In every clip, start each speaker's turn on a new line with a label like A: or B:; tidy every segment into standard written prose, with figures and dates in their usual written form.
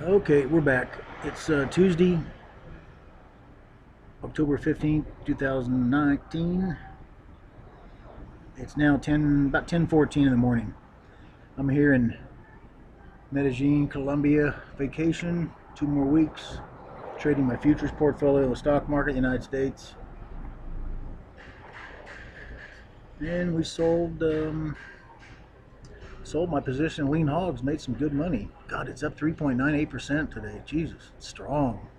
A: Okay, we're back. It's Tuesday, October 15th, 2019. It's now about 10:14 in the morning. I'm here in Medellin, Colombia, vacation, 2 more weeks, trading my futures portfolio in the stock market in the United States. And we sold my position in lean hogs, made some good money. God, it's up 3.98% today. Jesus, it's strong.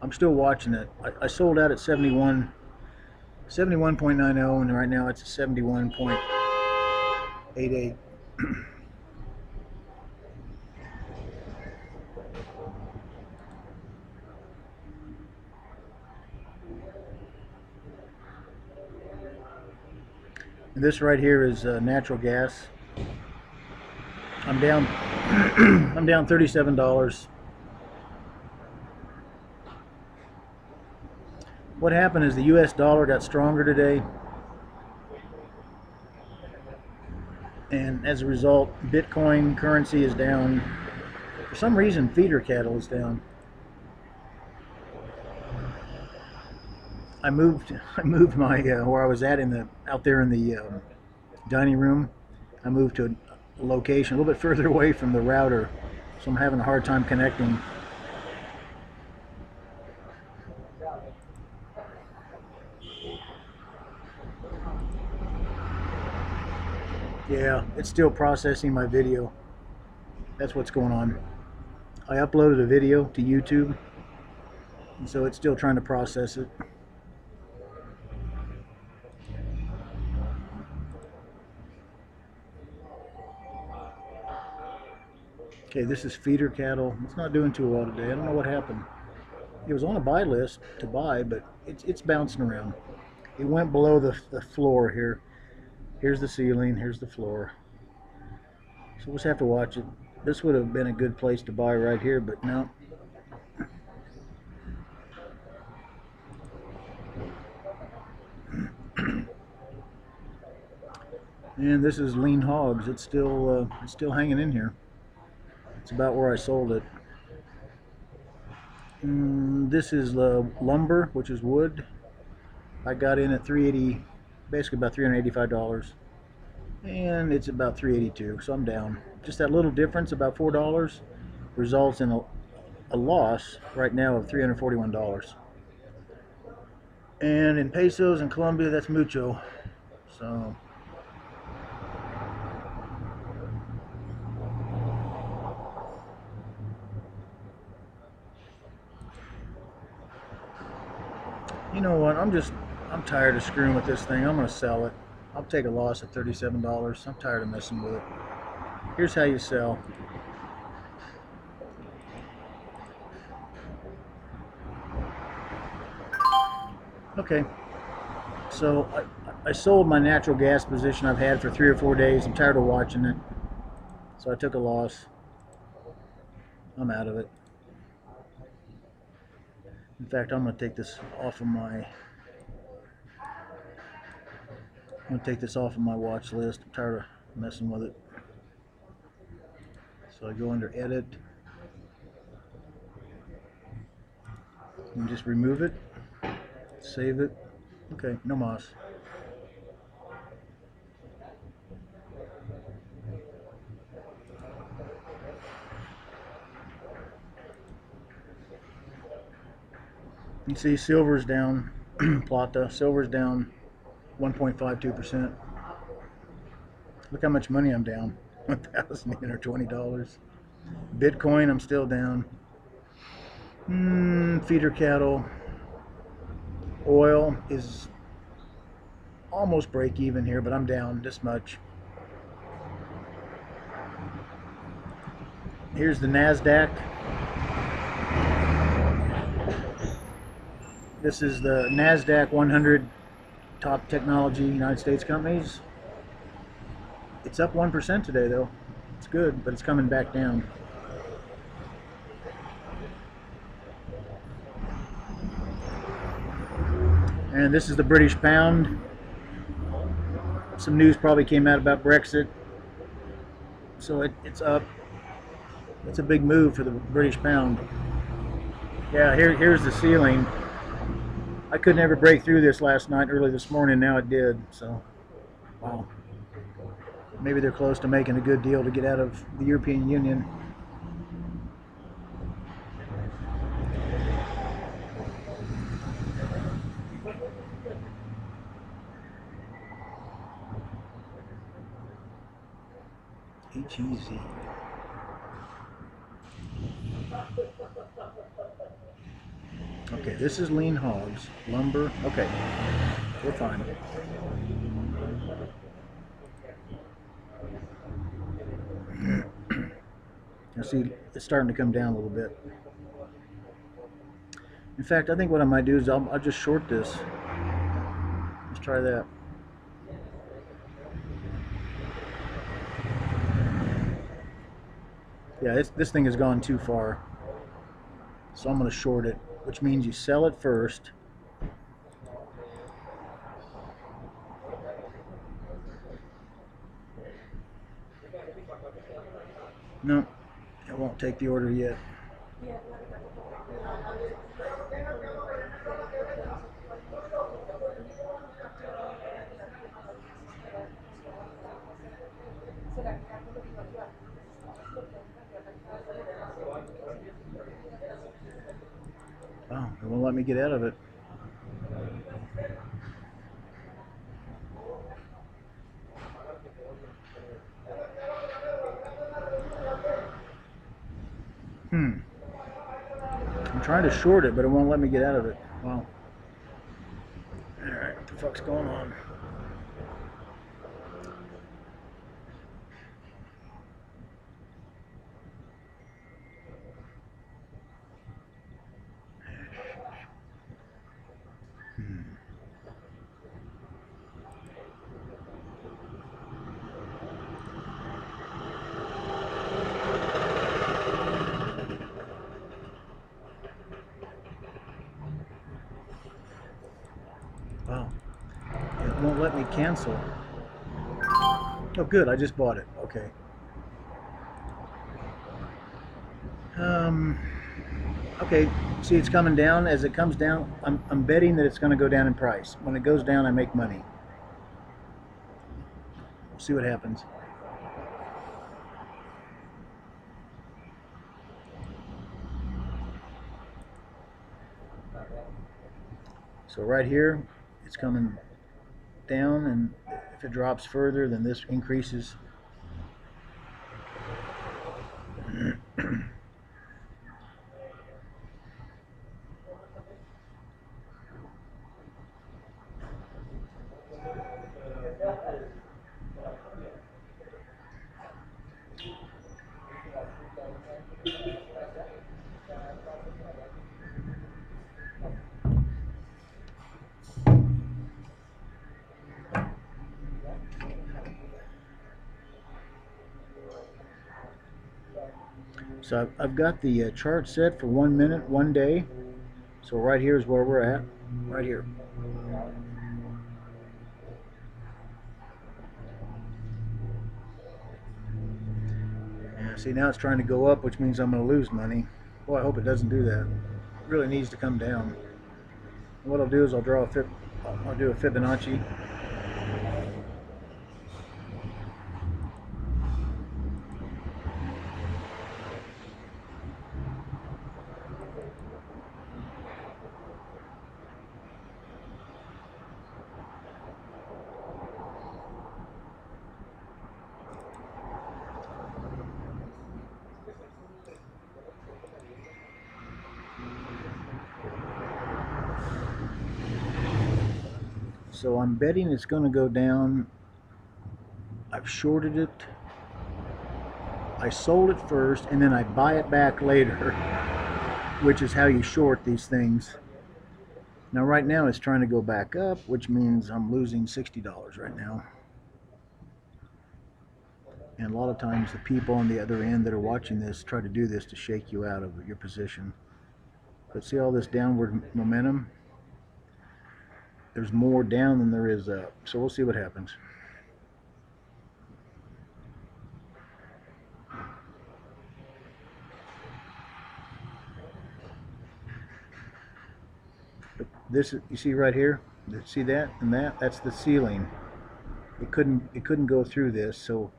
A: I'm still watching it. I sold out at 71.90, and right now it's 71.88. And this right here is natural gas. I'm down I'm down $37. What happened is the US dollar got stronger today, and as a result Bitcoin currency is down. For some reason feeder cattle is down. I moved my where I was at out there in the dining room. I moved to a location a little bit further away from the router, so I'm having a hard time connecting. Yeah, it's still processing my video. That's what's going on. I uploaded a video to YouTube, and so it's still trying to process it. Okay, this is feeder cattle. It's not doing too well today. I don't know what happened. It was on a buy list to buy, but it's bouncing around. It went below the floor here. Here's the ceiling, here's the floor. So we'll just have to watch it. This would have been a good place to buy right here, but no. And this is lean hogs. It's still hanging in here. It's about where I sold it. This is lumber, which is wood. I got in at 380, basically about $385, and it's about 382. So I'm down. Just that little difference, about $4, results in a loss right now of $341. And in pesos in Colombia, that's mucho. So you know what? I'm tired of screwing with this thing. I'm gonna sell it. I'll take a loss at $37. I'm tired of messing with it. Here's how you sell. Okay, so I sold my natural gas position I've had for 3 or 4 days. I'm tired of watching it, so I took a loss. I'm out of it. In fact, I'm going to take this off of my watch list. I'm tired of messing with it. So I go under edit and just remove it, save it. Okay, no moss. You see silver's down, plata, silver's down 1.52%. Look how much money I'm down, $1,820. Bitcoin, I'm still down. Feeder cattle. Oil is almost break even here, but I'm down this much. Here's the NASDAQ. This is the NASDAQ 100 top technology United States companies. It's up 1% today though. It's good, but it's coming back down. And this is the British pound. Some news probably came out about Brexit, so it's up. That's a big move for the British pound. Yeah, here's the ceiling. I could never break through this last night, early this morning. Now it did. So, wow. Maybe they're close to making a good deal to get out of the European Union. HEZ. Okay, this is lean hogs. Lumber. Okay, we're fine. Now see, it's starting to come down a little bit. In fact, I think what I might do is I'll just short this. Let's try that. Yeah, this thing has gone too far. So I'm going to short it, which means you sell it first. No, it won't take the order yet. Oh, it won't let me get out of it. I'm trying to short it, but it won't let me get out of it. Wow. Alright, what the fuck's going on? Wow. It won't let me cancel. Oh, good. I just bought it. Okay. Okay. See, it's coming down. As it comes down, I'm betting that it's going to go down in price. When it goes down, I make money. We'll see what happens. So right here, it's coming down, and if it drops further, then this increases. So I've got the chart set for 1 minute, 1 day. So right here is where we're at, right here. Yeah, see, now it's trying to go up, which means I'm going to lose money. Boy, I hope it doesn't do that. It really needs to come down. And what I'll do is I'll do a Fibonacci. So I'm betting it's going to go down. I've shorted it. I sold it first, and then I buy it back later, which is how you short these things. Now right now it's trying to go back up, which means I'm losing $60 right now. And a lot of times the people on the other end that are watching this try to do this to shake you out of your position. But see all this downward momentum? There's more down than there is up. So we'll see what happens. This, you see right here, see that and that? That's the ceiling. It couldn't go through this, so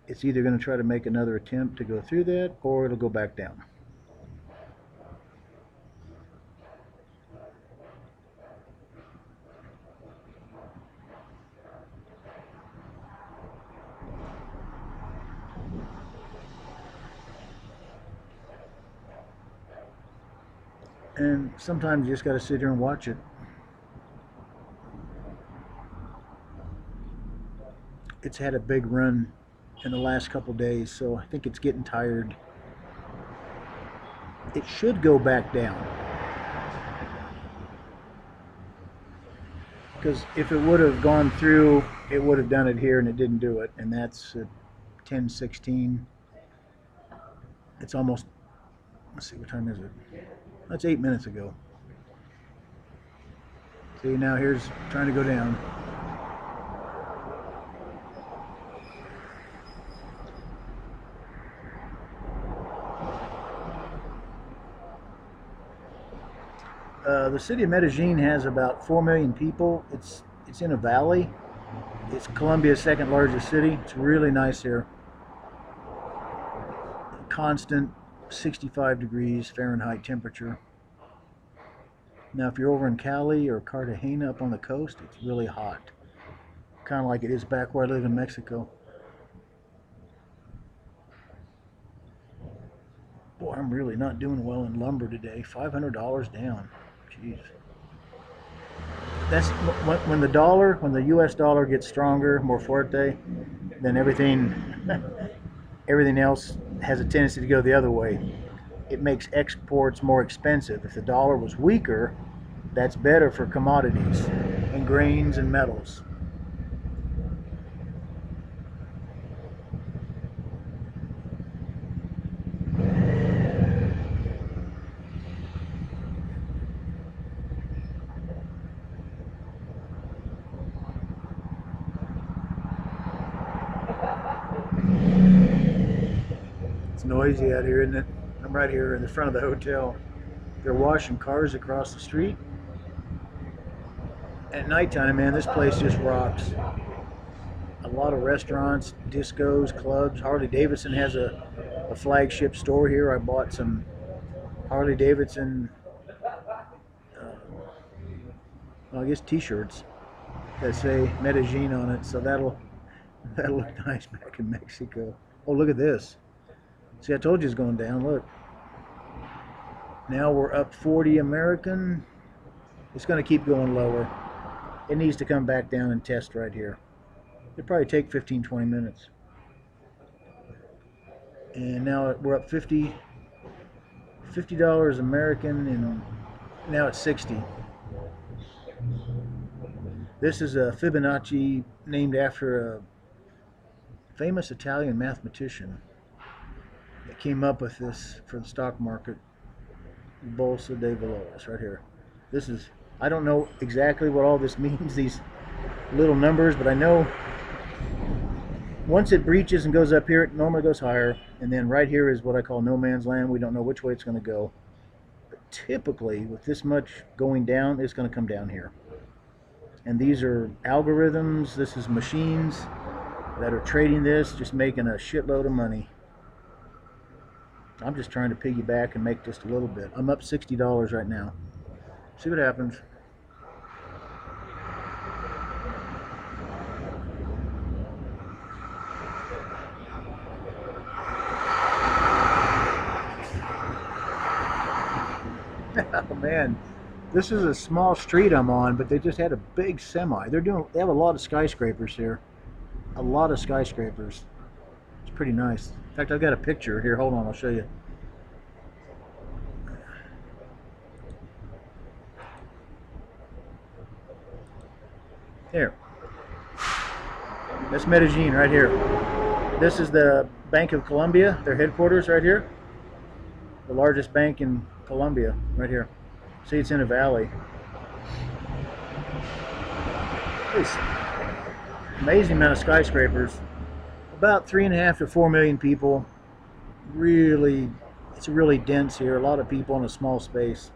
A: it's either going to try to make another attempt to go through that, or it'll go back down. And sometimes you just got to sit here and watch it. It's had a big run in the last couple days, so I think it's getting tired. It should go back down, because if it would have gone through, it would have done it here, and it didn't do it. And that's 10:16. It's almost, let's see, what time is it? That's 8 minutes ago. See, now here's trying to go down. The city of Medellin has about 4 million people. It's in a valley. It's Colombia's second largest city. It's really nice here. Constant 65 degrees Fahrenheit temperature. Now if you're over in Cali or Cartagena up on the coast, it's really hot. Kind of like it is back where I live in Mexico. Boy, I'm really not doing well in lumber today. $500 down. Jeez. That's when the U.S. dollar gets stronger, more fuerte, then everything else has a tendency to go the other way. It makes exports more expensive. If the dollar was weaker, that's better for commodities and grains and metals. It's noisy out here, isn't it? I'm right here in the front of the hotel. They're washing cars across the street. At nighttime, man, this place just rocks. A lot of restaurants, discos, clubs. Harley Davidson has a flagship store here. I bought some Harley Davidson, well, I guess t-shirts that say Medellin on it, so that'll look nice back in Mexico. Oh, look at this. See, I told you it's going down. Look. Now we're up 40 American. It's going to keep going lower. It needs to come back down and test right here. It'll probably take 15-20 minutes. And now we're up $50 American, and now it's 60. This is a Fibonacci named after a famous Italian mathematician that came up with this for the stock market. Bolsa de Valores, right here. This is, I don't know exactly what all this means, these little numbers, but I know once it breaches and goes up here, it normally goes higher, and then right here is what I call no man's land. We don't know which way it's going to go. But typically, with this much going down, it's going to come down here. And these are algorithms. This is machines that are trading this, just making a shitload of money. I'm just trying to piggyback and make just a little bit. I'm up $60 right now. See what happens. Oh man, this is a small street I'm on, but they just had a big semi. They have a lot of skyscrapers here. A lot of skyscrapers. It's pretty nice. In fact, I've got a picture here. Hold on, I'll show you. Here. That's Medellin right here. This is the Bank of Colombia, their headquarters right here. The largest bank in Colombia, right here. See, it's in a valley. It's amazing amount of skyscrapers. About 3.5 to 4 million people. Really, it's really dense here. A lot of people in a small space.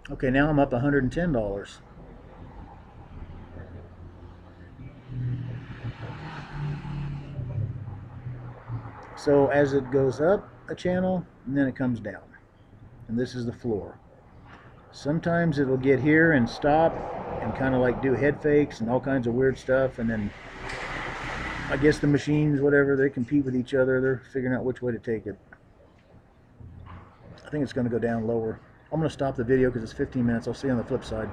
A: Okay, now I'm up $110. So as it goes up a channel, and then it comes down. And this is the floor. Sometimes it'll get here and stop and kind of like do head fakes and all kinds of weird stuff, and then I guess the machines, whatever, they compete with each other. They're figuring out which way to take it. I think it's going to go down lower. I'm going to stop the video because it's 15 minutes. I'll see you on the flip side.